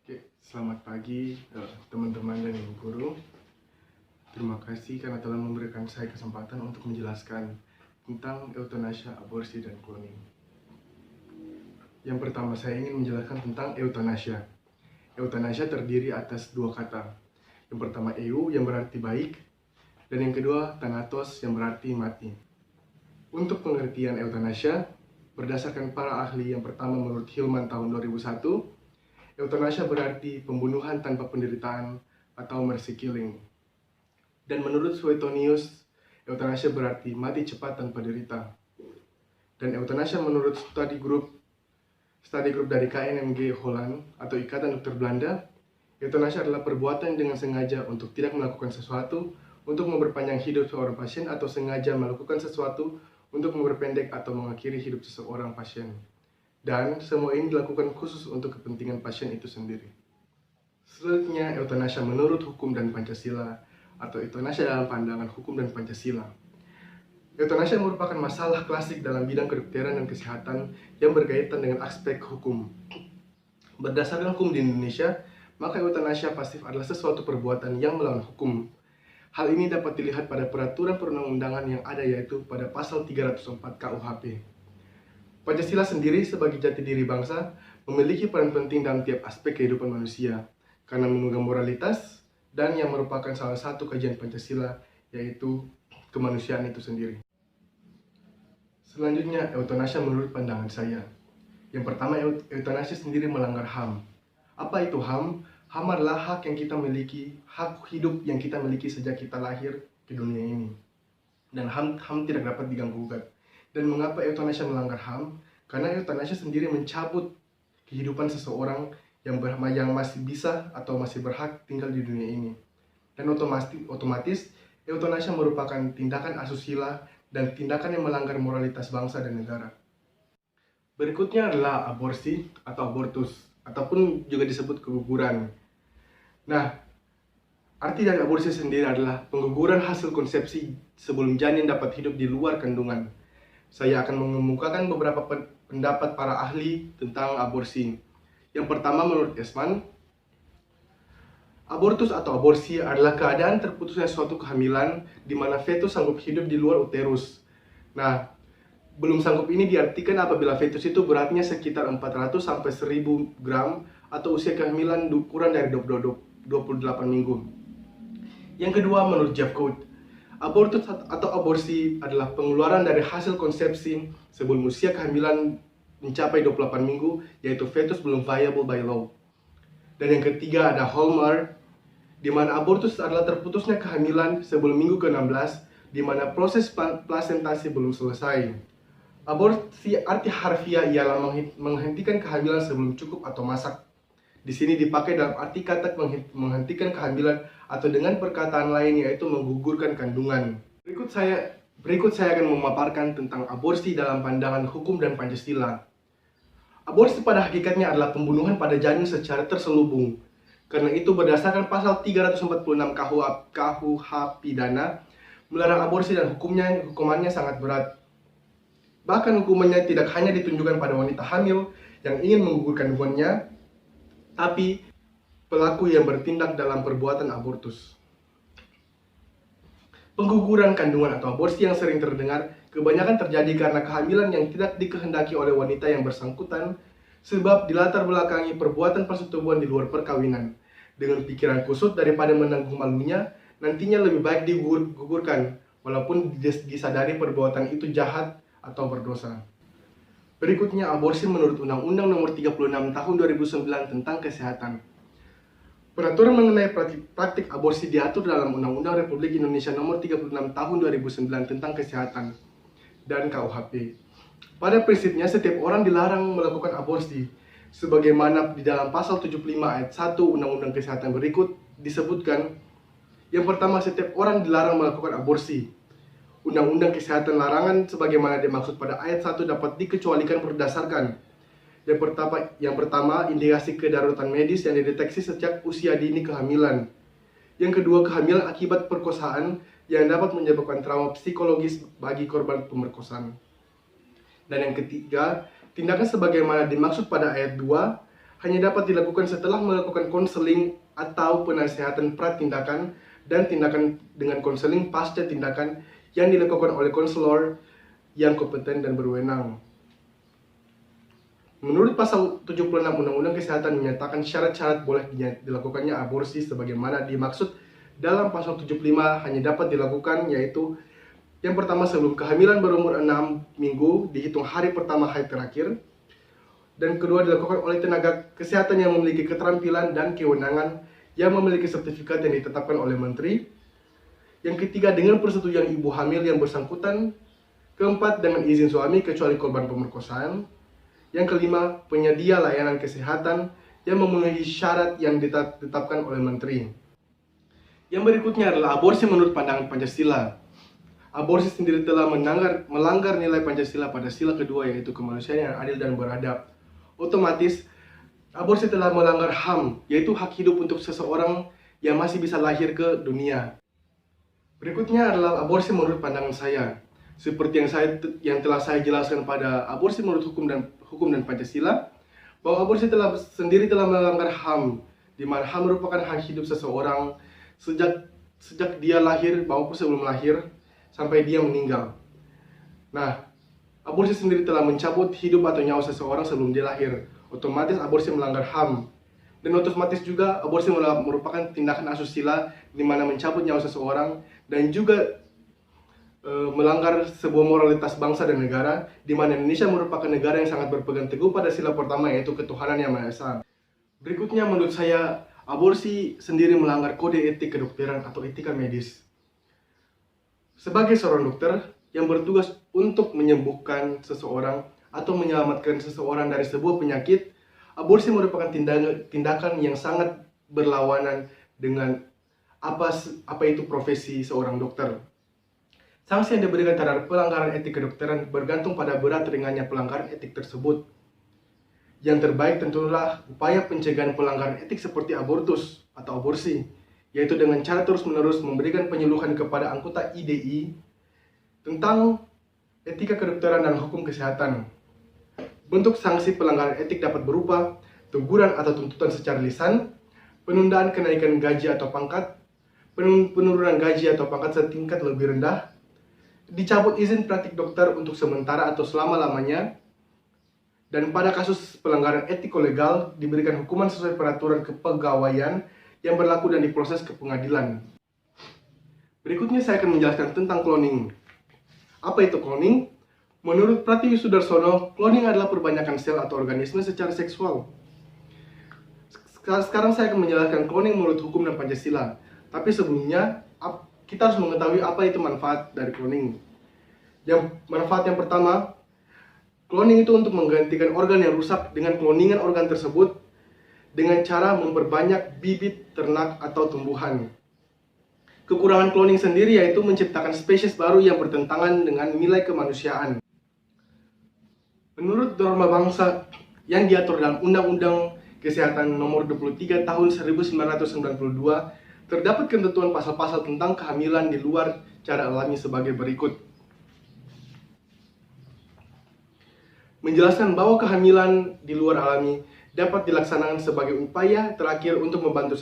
Oke, selamat pagi teman-teman dan ibu guru. Terima kasih karena telah memberikan saya kesempatan untuk menjelaskan tentang euthanasia, aborsi, dan cloning. Yang pertama, saya ingin menjelaskan tentang euthanasia. Euthanasia terdiri atas dua kata. Yang pertama eu yang berarti baik, dan yang kedua thanatos yang berarti mati. Untuk pengertian euthanasia, berdasarkan para ahli, yang pertama menurut Hillman tahun 2001, euthanasia berarti pembunuhan tanpa penderitaan atau mercy killing. Dan menurut Suetonius, euthanasia berarti mati cepat tanpa derita. Dan euthanasia menurut study group dari KNMG Holland atau Ikatan Dokter Belanda, euthanasia adalah perbuatan dengan sengaja untuk tidak melakukan sesuatu untuk memperpanjang hidup seorang pasien atau sengaja melakukan sesuatu untuk memperpendek atau mengakhiri hidup seseorang pasien. Dan semua ini dilakukan khusus untuk kepentingan pasien itu sendiri. Selanjutnya, euthanasia menurut hukum dan Pancasila atau euthanasia dalam pandangan hukum dan Pancasila. Euthanasia merupakan masalah klasik dalam bidang kedokteran dan kesehatan yang berkaitan dengan aspek hukum. Berdasarkan hukum di Indonesia, maka euthanasia pasif adalah sesuatu perbuatan yang melawan hukum. Hal ini dapat dilihat pada peraturan perundang-undangan yang ada, yaitu pada pasal 304 KUHP. Pancasila sendiri sebagai jati diri bangsa memiliki peran penting dalam tiap aspek kehidupan manusia karena memegang moralitas dan yang merupakan salah satu kajian Pancasila, yaitu kemanusiaan itu sendiri. Selanjutnya, euthanasia menurut pandangan saya. Yang pertama, euthanasia sendiri melanggar HAM. Apa itu HAM? HAM adalah hak yang kita miliki, hak hidup yang kita miliki sejak kita lahir ke dunia ini. Dan HAM tidak dapat diganggu-gugat. Dan mengapa euthanasia melanggar HAM? Karena euthanasia sendiri mencabut kehidupan seseorang yang masih bisa atau masih berhak tinggal di dunia ini. Dan otomatis euthanasia merupakan tindakan asusila dan tindakan yang melanggar moralitas bangsa dan negara. Berikutnya adalah aborsi atau abortus, ataupun juga disebut keguguran. Nah, arti dari aborsi sendiri adalah pengguguran hasil konsepsi sebelum janin dapat hidup di luar kandungan. Saya akan mengemukakan beberapa pendapat para ahli tentang aborsi. Yang pertama, menurut Esman, abortus atau aborsi adalah keadaan terputusnya suatu kehamilan di mana fetus sanggup hidup di luar uterus. Nah, belum sanggup ini diartikan apabila fetus itu beratnya sekitar 400 sampai 1000 gram atau usia kehamilan kurang dari 28 minggu. Yang kedua, menurut Jeff Code, abortus atau aborsi adalah pengeluaran dari hasil konsepsi sebelum usia kehamilan mencapai 28 minggu, yaitu fetus belum viable by law. Dan yang ketiga ada Hallmark, di mana abortus adalah terputusnya kehamilan sebelum minggu ke-16, di mana proses plasentasi belum selesai. Aborsi arti harfiah ialah menghentikan kehamilan sebelum cukup atau masak. Di sini dipakai dalam arti kata menghentikan kehamilan atau dengan perkataan lain yaitu menggugurkan kandungan. Berikut saya akan memaparkan tentang aborsi dalam pandangan hukum dan Pancasila. Aborsi pada hakikatnya adalah pembunuhan pada janin secara terselubung. Karena itu berdasarkan pasal 346 KUH pidana melarang aborsi dan hukumannya sangat berat. Bahkan hukumannya tidak hanya ditunjukkan pada wanita hamil yang ingin menggugurkan kandungannya, tapi pelaku yang bertindak dalam perbuatan abortus. Pengguguran kandungan atau aborsi yang sering terdengar kebanyakan terjadi karena kehamilan yang tidak dikehendaki oleh wanita yang bersangkutan, sebab dilatar belakangi perbuatan persetubuhan di luar perkawinan. Dengan pikiran kusut daripada menanggung malunya, nantinya lebih baik digugurkan, walaupun disadari perbuatan itu jahat atau berdosa. Berikutnya, aborsi menurut Undang-Undang Nomor 36 Tahun 2009 tentang Kesehatan. Peraturan mengenai praktik aborsi diatur dalam Undang-Undang Republik Indonesia Nomor 36 Tahun 2009 tentang Kesehatan dan KUHP. Pada prinsipnya, setiap orang dilarang melakukan aborsi. Sebagaimana di dalam pasal 75 ayat 1 Undang-Undang Kesehatan berikut disebutkan, yang pertama, setiap orang dilarang melakukan aborsi. Undang-Undang Kesehatan larangan sebagaimana dimaksud pada ayat 1 dapat dikecualikan berdasarkan yang pertama, indikasi kedaruratan medis yang dideteksi sejak usia dini kehamilan. Yang kedua, kehamilan akibat perkosaan yang dapat menyebabkan trauma psikologis bagi korban pemerkosaan. Dan yang ketiga, tindakan sebagaimana dimaksud pada ayat 2 hanya dapat dilakukan setelah melakukan konseling atau penasehatan pratindakan dan tindakan dengan konseling pasca tindakan yang dilakukan oleh konselor yang kompeten dan berwenang. Menurut pasal 76 Undang-Undang Kesehatan menyatakan syarat-syarat boleh dilakukannya aborsi sebagaimana dimaksud dalam pasal 75 hanya dapat dilakukan, yaitu yang pertama sebelum kehamilan berumur 6 minggu dihitung hari pertama haid terakhir, dan kedua dilakukan oleh tenaga kesehatan yang memiliki keterampilan dan kewenangan yang memiliki sertifikat yang ditetapkan oleh menteri. Yang ketiga dengan persetujuan ibu hamil yang bersangkutan. Keempat dengan izin suami kecuali korban pemerkosaan. Yang kelima penyedia layanan kesehatan yang memenuhi syarat yang ditetapkan oleh menteri. Yang berikutnya adalah aborsi menurut pandangan Pancasila. Aborsi sendiri telah melanggar nilai Pancasila pada sila kedua, yaitu kemanusiaan yang adil dan beradab. Otomatis, aborsi telah melanggar HAM, yaitu hak hidup untuk seseorang yang masih bisa lahir ke dunia. Berikutnya adalah aborsi menurut pandangan saya. Seperti yang telah saya jelaskan pada aborsi menurut hukum dan Pancasila, bahwa aborsi telah melanggar HAM, di mana HAM merupakan hak hidup seseorang sejak dia lahir maupun sebelum lahir sampai dia meninggal. Nah, aborsi sendiri telah mencabut hidup atau nyawa seseorang sebelum dia lahir. Otomatis aborsi melanggar HAM. Dan otomatis juga aborsi merupakan tindakan asusila di mana mencabut nyawa seseorang dan juga melanggar sebuah moralitas bangsa dan negara, di mana Indonesia merupakan negara yang sangat berpegang teguh pada sila pertama, yaitu ketuhanan yang Maha Esa. Berikutnya menurut saya, aborsi sendiri melanggar kode etik kedokteran atau etika medis. Sebagai seorang dokter yang bertugas untuk menyembuhkan seseorang atau menyelamatkan seseorang dari sebuah penyakit, aborsi merupakan tindakan yang sangat berlawanan dengan apa itu profesi seorang dokter. Sanksi yang diberikan terhadap pelanggaran etik kedokteran bergantung pada berat ringannya pelanggaran etik tersebut. Yang terbaik tentulah upaya pencegahan pelanggaran etik seperti abortus atau aborsi, yaitu dengan cara terus-menerus memberikan penyuluhan kepada anggota IDI tentang etika kedokteran dan hukum kesehatan. Bentuk sanksi pelanggaran etik dapat berupa teguran atau tuntutan secara lisan, penundaan kenaikan gaji atau pangkat, penurunan gaji atau pangkat setingkat lebih rendah, dicabut izin praktik dokter untuk sementara atau selama-lamanya, dan pada kasus pelanggaran etik kolegal diberikan hukuman sesuai peraturan kepegawaian yang berlaku dan diproses ke pengadilan. Berikutnya saya akan menjelaskan tentang cloning. Apa itu cloning? Menurut Pratiwi Sudarsono, cloning adalah perbanyakan sel atau organisme secara seksual. Sekarang saya akan menjelaskan cloning menurut hukum dan Pancasila. Tapi sebelumnya, kita harus mengetahui apa itu manfaat dari cloning. Manfaat yang pertama, cloning itu untuk menggantikan organ yang rusak dengan cloningan organ tersebut dengan cara memperbanyak bibit ternak atau tumbuhan. Kekurangan cloning sendiri yaitu menciptakan spesies baru yang bertentangan dengan nilai kemanusiaan. Menurut norma bangsa yang diatur dalam Undang-Undang Kesehatan Nomor 23 Tahun 1992, terdapat ketentuan pasal-pasal tentang kehamilan di luar cara alami sebagai berikut. Menjelaskan bahwa kehamilan di luar alami dapat dilaksanakan sebagai upaya terakhir untuk membantu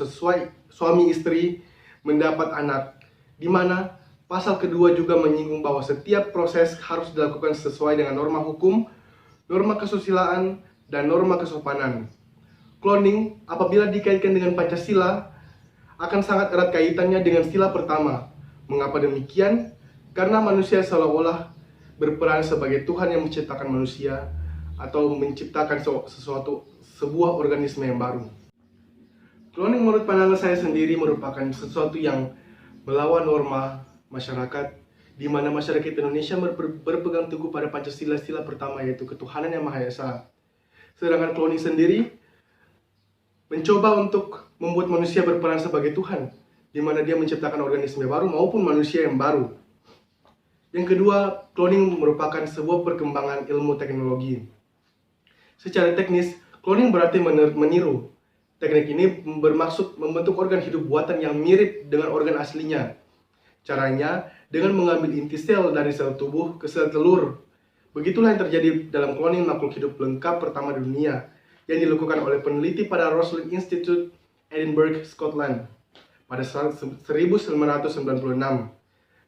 suami istri mendapat anak, di mana pasal kedua juga menyinggung bahwa setiap proses harus dilakukan sesuai dengan norma hukum, norma kesusilaan, dan norma kesopanan. Cloning apabila dikaitkan dengan Pancasila akan sangat erat kaitannya dengan sila pertama. Mengapa demikian? Karena manusia seolah-olah berperan sebagai Tuhan yang menciptakan manusia atau menciptakan sebuah organisme yang baru. Cloning menurut pandangan saya sendiri merupakan sesuatu yang melawan norma masyarakat, di mana masyarakat Indonesia berpegang teguh pada Pancasila sila pertama, yaitu ketuhanan yang Maha Esa. Sedangkan cloning sendiri mencoba untuk membuat manusia berperan sebagai Tuhan, di mana dia menciptakan organisme baru maupun manusia yang baru. Yang kedua, cloning merupakan sebuah perkembangan ilmu teknologi. Secara teknis, cloning berarti meniru. Teknik ini bermaksud membentuk organ hidup buatan yang mirip dengan organ aslinya. Caranya dengan mengambil inti sel dari sel tubuh ke sel telur. Begitulah yang terjadi dalam cloning makhluk hidup lengkap pertama di dunia, yang dilakukan oleh peneliti pada Roslin Institute, Edinburgh, Scotland pada 1996.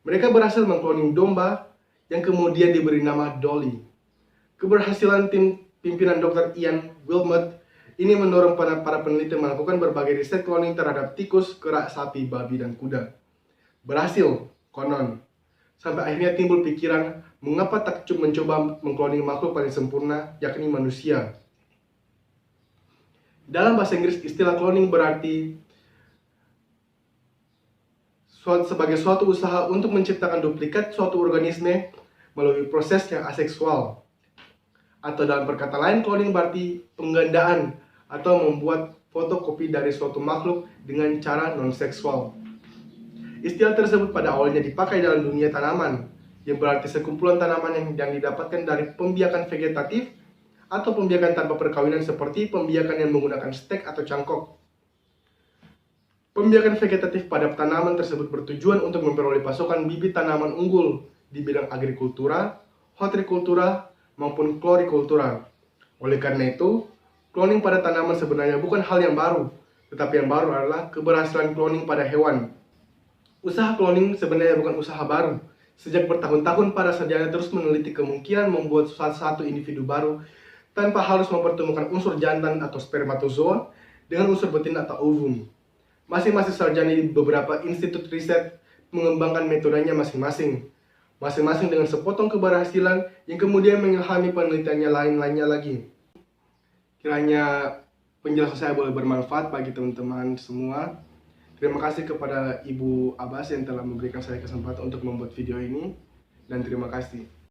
Mereka berhasil mengkloning domba yang kemudian diberi nama Dolly. Keberhasilan tim pimpinan Dr. Ian Wilmot ini mendorong para peneliti melakukan berbagai riset cloning terhadap tikus, kera, sapi, babi, dan kuda. Berhasil, konon. Sampai akhirnya timbul pikiran, mengapa tak mencoba mengkloning makhluk paling sempurna, yakni manusia. Dalam bahasa Inggris, istilah cloning berarti sebagai suatu usaha untuk menciptakan duplikat suatu organisme melalui proses yang aseksual. Atau dalam perkataan lain, cloning berarti penggandaan atau membuat fotokopi dari suatu makhluk dengan cara non-seksual. Istilah tersebut pada awalnya dipakai dalam dunia tanaman, yang berarti sekumpulan tanaman yang didapatkan dari pembiakan vegetatif atau pembiakan tanpa perkawinan seperti pembiakan yang menggunakan stek atau cangkok. Pembiakan vegetatif pada tanaman tersebut bertujuan untuk memperoleh pasokan bibit tanaman unggul di bidang agrikultura, hortikultura, maupun florikultura. Oleh karena itu, cloning pada tanaman sebenarnya bukan hal yang baru, tetapi yang baru adalah keberhasilan cloning pada hewan. Usaha cloning sebenarnya bukan usaha baru. Sejak bertahun-tahun para sarjana terus meneliti kemungkinan membuat satu individu baru tanpa harus mempertemukan unsur jantan atau spermatozoa dengan unsur betina atau ovum. Masing-masing sarjana di beberapa institut riset mengembangkan metodenya masing-masing dengan sepotong keberhasilan yang kemudian mengilhami penelitiannya lainnya lagi. Kiranya penjelasan saya boleh bermanfaat bagi teman-teman semua. Terima kasih kepada Ibu Abbas yang telah memberikan saya kesempatan untuk membuat video ini, dan terima kasih.